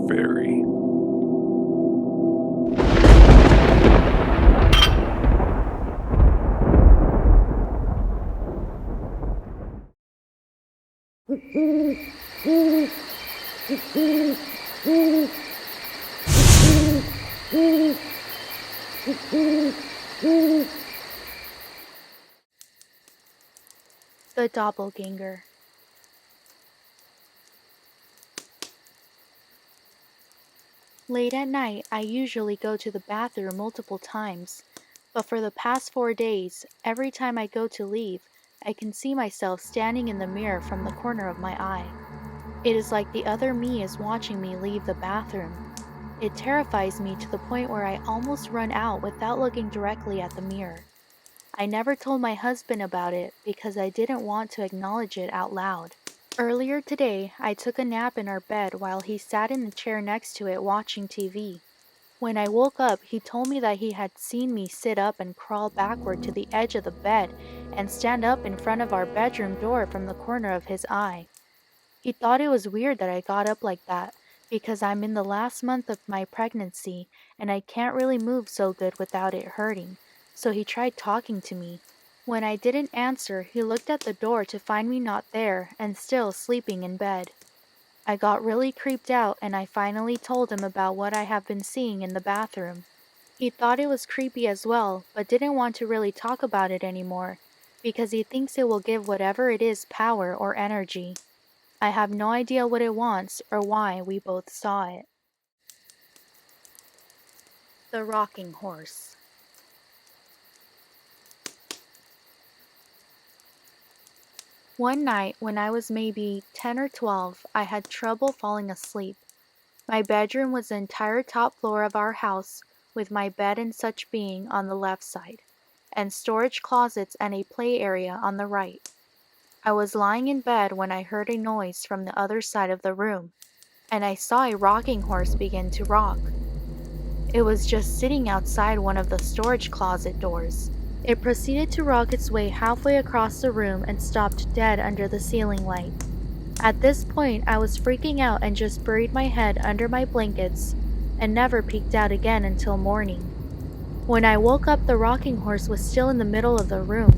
Faerie. The Doppelganger. Late at night, I usually go to the bathroom multiple times, but for the past 4 days, every time I go to leave, I can see myself standing in the mirror from the corner of my eye. It is like the other me is watching me leave the bathroom. It terrifies me to the point where I almost run out without looking directly at the mirror. I never told my husband about it because I didn't want to acknowledge it out loud. Earlier today, I took a nap in our bed while he sat in the chair next to it watching TV. When I woke up, he told me that he had seen me sit up and crawl backward to the edge of the bed and stand up in front of our bedroom door from the corner of his eye. He thought it was weird that I got up like that because I'm in the last month of my pregnancy and I can't really move so good without it hurting, so he tried talking to me. When I didn't answer, he looked at the door to find me not there and still sleeping in bed. I got really creeped out and I finally told him about what I have been seeing in the bathroom. He thought it was creepy as well, but didn't want to really talk about it anymore because he thinks it will give whatever it is power or energy. I have no idea what it wants or why we both saw it. The Rocking Horse. One night, when I was maybe 10 or 12, I had trouble falling asleep. My bedroom was the entire top floor of our house, with my bed and such being on the left side, and storage closets and a play area on the right. I was lying in bed when I heard a noise from the other side of the room, and I saw a rocking horse begin to rock. It was just sitting outside one of the storage closet doors. It proceeded to rock its way halfway across the room and stopped dead under the ceiling light. At this point, I was freaking out and just buried my head under my blankets and never peeked out again until morning. When I woke up, the rocking horse was still in the middle of the room.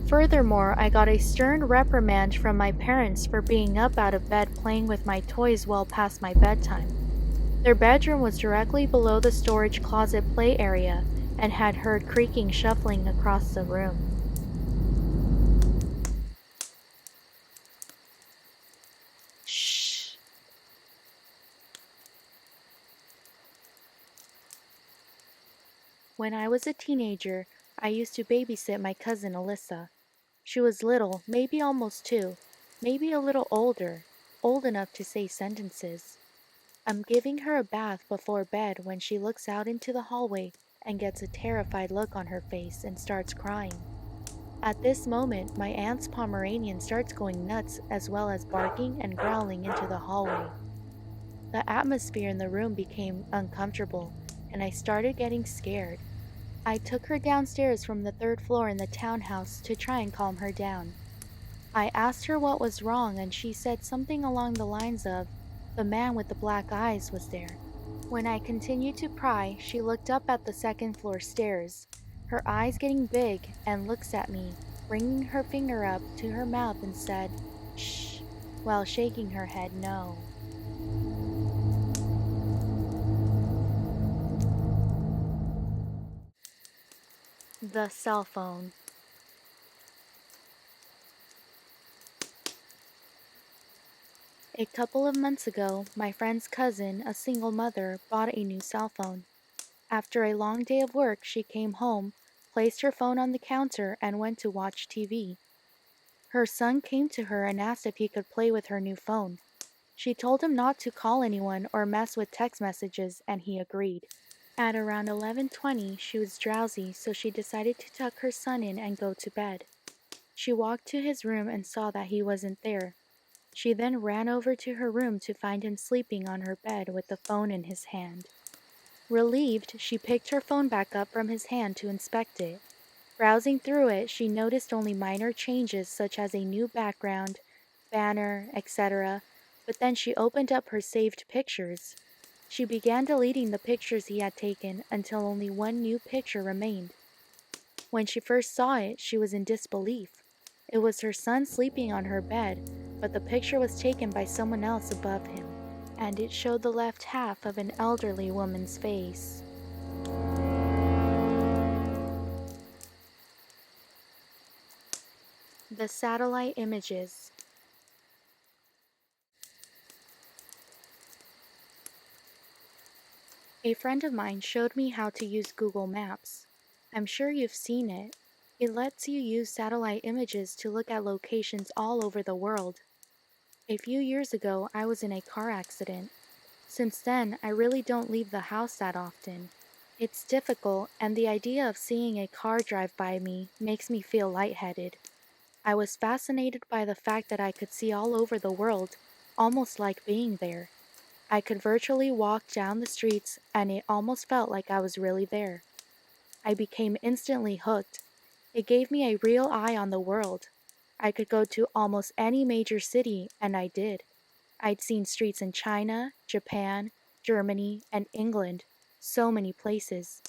Furthermore, I got a stern reprimand from my parents for being up out of bed playing with my toys well past my bedtime. Their bedroom was directly below the storage closet play area and had heard creaking shuffling across the room. Shh. When I was a teenager, I used to babysit my cousin Alyssa. She was little, maybe almost 2, maybe a little older, old enough to say sentences. I'm giving her a bath before bed when she looks out into the hallway and gets a terrified look on her face and starts crying. At this moment, my aunt's Pomeranian starts going nuts as well as barking and growling into the hallway. The atmosphere in the room became uncomfortable, and I started getting scared. I took her downstairs from the 3rd floor in the townhouse to try and calm her down. I asked her what was wrong, and she said something along the lines of, "The man with the black eyes was there." When I continued to pry, she looked up at the 2nd floor stairs, her eyes getting big, and looks at me, bringing her finger up to her mouth and said, "Shh," while shaking her head no. The cell phone. A couple of months ago, my friend's cousin, a single mother, bought a new cell phone. After a long day of work, she came home, placed her phone on the counter, and went to watch TV. Her son came to her and asked if he could play with her new phone. She told him not to call anyone or mess with text messages, and he agreed. At around 11:20, she was drowsy, so she decided to tuck her son in and go to bed. She walked to his room and saw that he wasn't there. She then ran over to her room to find him sleeping on her bed with the phone in his hand. Relieved, she picked her phone back up from his hand to inspect it. Browsing through it, she noticed only minor changes such as a new background, banner, etc., but then she opened up her saved pictures. She began deleting the pictures he had taken until only one new picture remained. When she first saw it, she was in disbelief. It was her son sleeping on her bed, but the picture was taken by someone else above him, and it showed the left half of an elderly woman's face. The satellite images. A friend of mine showed me how to use Google Maps. I'm sure you've seen it. It lets you use satellite images to look at locations all over the world. A few years ago, I was in a car accident. Since then, I really don't leave the house that often. It's difficult, and the idea of seeing a car drive by me makes me feel lightheaded. I was fascinated by the fact that I could see all over the world, almost like being there. I could virtually walk down the streets, and it almost felt like I was really there. I became instantly hooked. It gave me a real eye on the world. I could go to almost any major city, and I did. I'd seen streets in China, Japan, Germany, and England, so many places.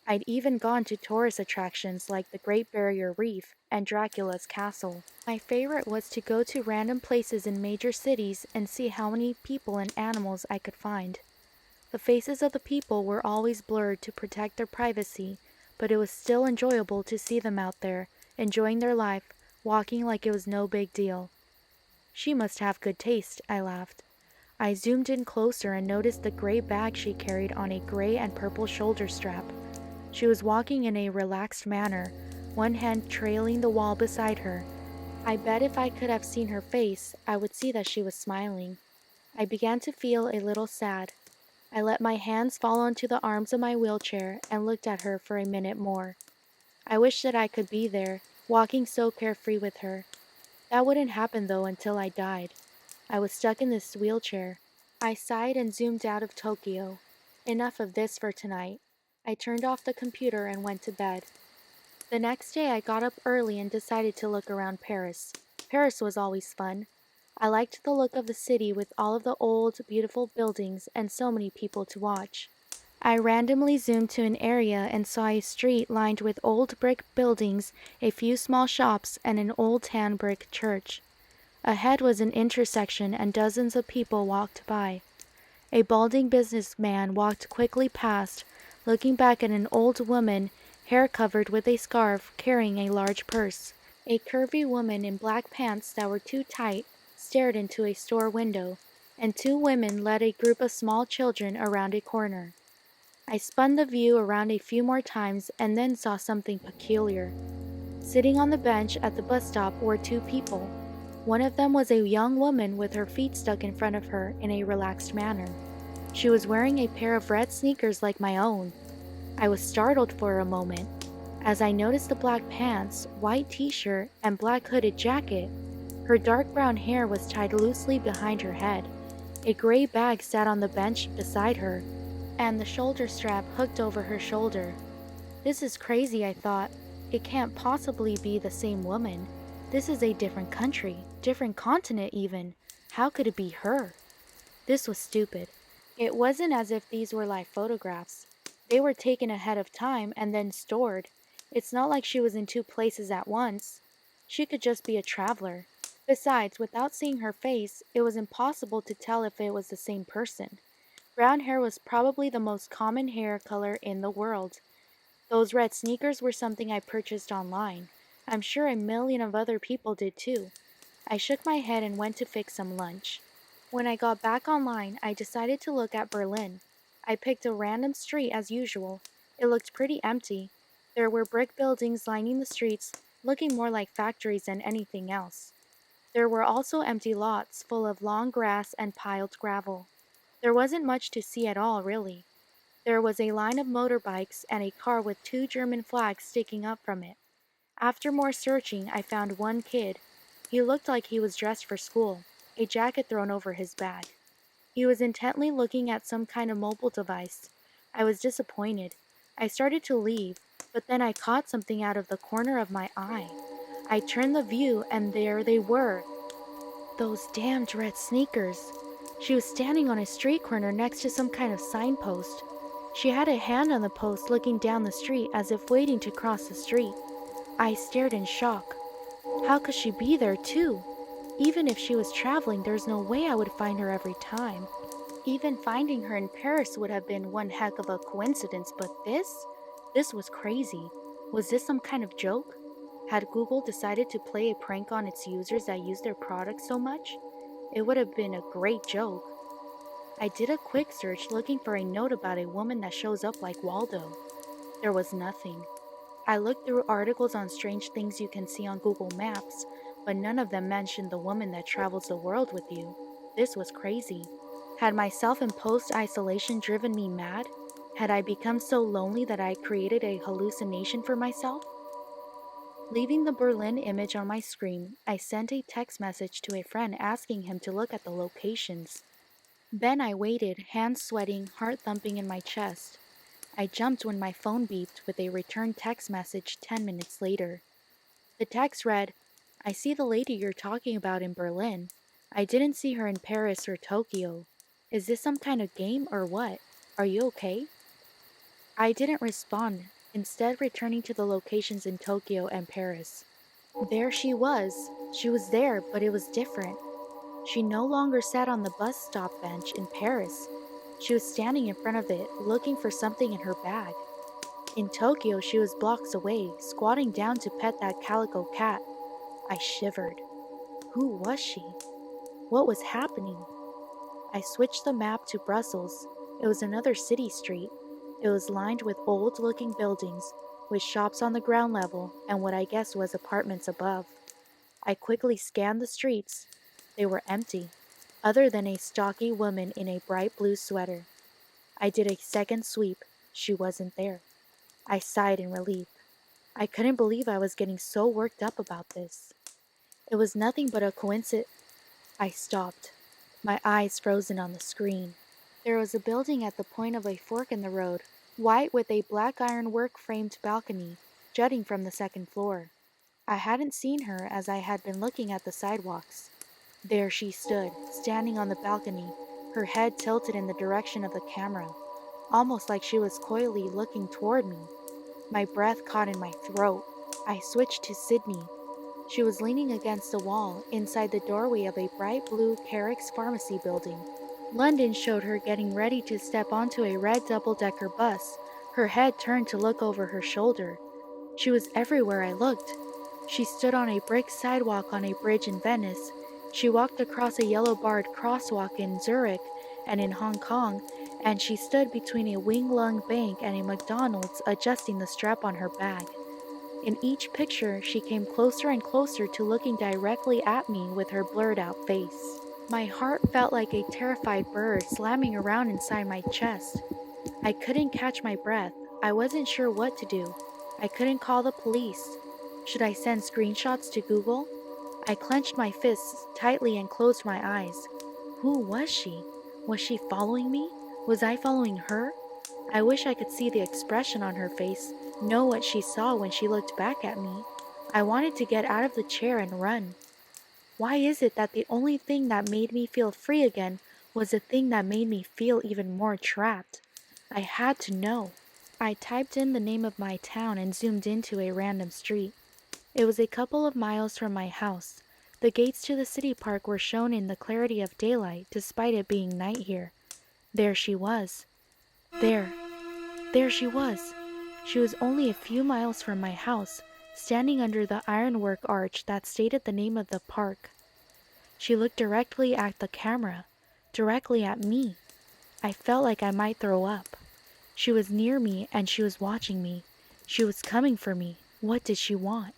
I'd even gone to tourist attractions like the Great Barrier Reef and Dracula's castle. My favorite was to go to random places in major cities and see how many people and animals I could find. The faces of the people were always blurred to protect their privacy, but it was still enjoyable to see them out there, enjoying their life, walking like it was no big deal. She must have good taste, I laughed. I zoomed in closer and noticed the gray bag she carried on a gray and purple shoulder strap. She was walking in a relaxed manner, one hand trailing the wall beside her. I bet if I could have seen her face, I would see that she was smiling. I began to feel a little sad. I let my hands fall onto the arms of my wheelchair and looked at her for a minute more. I wished that I could be there, walking so carefree with her. That wouldn't happen though until I died. I was stuck in this wheelchair. I sighed and zoomed out of Tokyo. Enough of this for tonight. I turned off the computer and went to bed. The next day I got up early and decided to look around Paris. Paris was always fun. I liked the look of the city with all of the old, beautiful buildings and so many people to watch. I randomly zoomed to an area and saw a street lined with old brick buildings, a few small shops, and an old tan brick church. Ahead was an intersection and dozens of people walked by. A balding businessman walked quickly past, looking back at an old woman, hair covered with a scarf, carrying a large purse. A curvy woman in black pants that were too tight stared into a store window, and two women led a group of small children around a corner. I spun the view around a few more times and then saw something peculiar. Sitting on the bench at the bus stop were two people. One of them was a young woman with her feet stuck in front of her in a relaxed manner. She was wearing a pair of red sneakers like my own. I was startled for a moment, as I noticed the black pants, white t-shirt, and black hooded jacket. Her dark brown hair was tied loosely behind her head. A gray bag sat on the bench beside her, and the shoulder strap hooked over her shoulder. This is crazy, I thought. It can't possibly be the same woman. This is a different country, different continent even. How could it be her? This was stupid. It wasn't as if these were live photographs. They were taken ahead of time and then stored. It's not like she was in two places at once. She could just be a traveler. Besides, without seeing her face, it was impossible to tell if it was the same person. Brown hair was probably the most common hair color in the world. Those red sneakers were something I purchased online. I'm sure a million of other people did too. I shook my head and went to fix some lunch. When I got back online, I decided to look at Berlin. I picked a random street as usual. It looked pretty empty. There were brick buildings lining the streets, looking more like factories than anything else. There were also empty lots full of long grass and piled gravel. There wasn't much to see at all, really. There was a line of motorbikes and a car with two German flags sticking up from it. After more searching, I found one kid. He looked like he was dressed for school, a jacket thrown over his bag. He was intently looking at some kind of mobile device. I was disappointed. I started to leave, but then I caught something out of the corner of my eye. I turned the view, and there they were. Those damned red sneakers. She was standing on a street corner next to some kind of signpost. She had a hand on the post looking down the street as if waiting to cross the street. I stared in shock. How could she be there too? Even if she was traveling, there's no way I would find her every time. Even finding her in Paris would have been one heck of a coincidence, but this was crazy. Was this some kind of joke? Had Google decided to play a prank on its users that use their products so much? It would have been a great joke. I did a quick search looking for a note about a woman that shows up like Waldo. There was nothing. I looked through articles on strange things you can see on Google Maps, but none of them mentioned the woman that travels the world with you. This was crazy. Had my self-imposed isolation driven me mad? Had I become so lonely that I created a hallucination for myself? Leaving the Berlin image on my screen, I sent a text message to a friend asking him to look at the locations. Then I waited, hands sweating, heart thumping in my chest. I jumped when my phone beeped with a return text message 10 minutes later. The text read, "I see the lady you're talking about in Berlin. I didn't see her in Paris or Tokyo. Is this some kind of game or what? Are you okay?" I didn't respond, instead returning to the locations in Tokyo and Paris. There she was. She was there, but it was different. She no longer sat on the bus stop bench in Paris. She was standing in front of it, looking for something in her bag. In Tokyo, she was blocks away, squatting down to pet that calico cat. I shivered. Who was she? What was happening? I switched the map to Brussels. It was another city street. It was lined with old-looking buildings, with shops on the ground level and what I guessed was apartments above. I quickly scanned the streets. They were empty, other than a stocky woman in a bright blue sweater. I did a second sweep. She wasn't there. I sighed in relief. I couldn't believe I was getting so worked up about this. It was nothing but a coincidence. I stopped, my eyes frozen on the screen. There was a building at the point of a fork in the road, white with a black ironwork framed balcony jutting from the second floor. I hadn't seen her as I had been looking at the sidewalks. There she stood, standing on the balcony, her head tilted in the direction of the camera, almost like she was coyly looking toward me. My breath caught in my throat. I switched to Sydney. She was leaning against a wall inside the doorway of a bright blue Carrick's pharmacy building. London showed her getting ready to step onto a red double-decker bus, her head turned to look over her shoulder. She was everywhere I looked. She stood on a brick sidewalk on a bridge in Venice. She walked across a yellow-barred crosswalk in Zurich and in Hong Kong, and she stood between a Wing Lung bank and a McDonald's adjusting the strap on her bag. In each picture, she came closer and closer to looking directly at me with her blurred-out face. My heart felt like a terrified bird slamming around inside my chest. I couldn't catch my breath. I wasn't sure what to do. I couldn't call the police. Should I send screenshots to Google? I clenched my fists tightly and closed my eyes. Who was she? Was she following me? Was I following her? I wish I could see the expression on her face, know what she saw when she looked back at me. I wanted to get out of the chair and run. Why is it that the only thing that made me feel free again was the thing that made me feel even more trapped? I had to know. I typed in the name of my town and zoomed into a random street. It was a couple of miles from my house. The gates to the city park were shown in the clarity of daylight despite it being night here. There she was. There she was. She was only a few miles from my house, standing under the ironwork arch that stated the name of the park. She looked directly at the camera, directly at me. I felt like I might throw up. She was near me and she was watching me. She was coming for me. What did she want?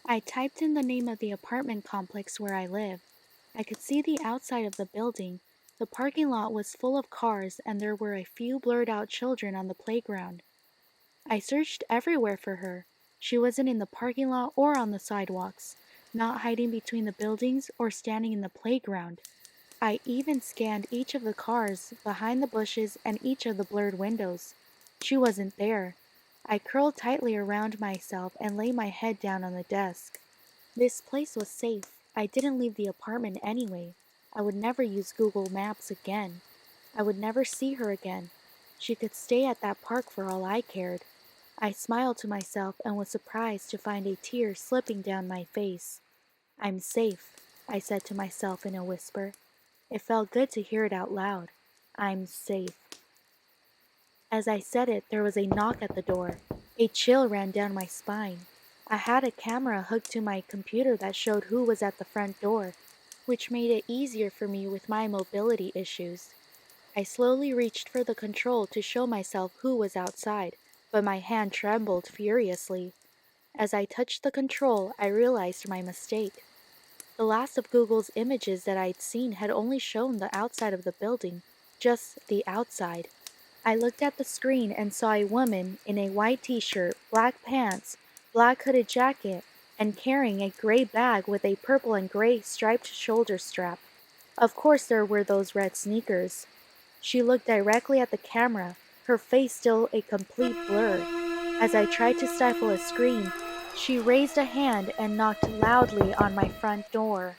I typed in the name of the apartment complex where I live. I could see the outside of the building. The parking lot was full of cars and there were a few blurred out children on the playground. I searched everywhere for her. She wasn't in the parking lot or on the sidewalks, not hiding between the buildings or standing in the playground. I even scanned each of the cars, behind the bushes, and each of the blurred windows. She wasn't there. I curled tightly around myself and lay my head down on the desk. This place was safe. I didn't leave the apartment anyway. I would never use Google Maps again. I would never see her again. She could stay at that park for all I cared. I smiled to myself and was surprised to find a tear slipping down my face. I'm safe, I said to myself in a whisper. It felt good to hear it out loud. I'm safe. As I said it, there was a knock at the door. A chill ran down my spine. I had a camera hooked to my computer that showed who was at the front door, which made it easier for me with my mobility issues. I slowly reached for the control to show myself who was outside, but my hand trembled furiously. As I touched the control, I realized my mistake. The last of Google's images that I'd seen had only shown the outside of the building, just the outside. I looked at the screen and saw a woman in a white t-shirt, black pants, black hooded jacket, and carrying a gray bag with a purple and gray striped shoulder strap. Of course there were those red sneakers. She looked directly at the camera, her face still a complete blur. As I tried to stifle a scream, she raised a hand and knocked loudly on my front door.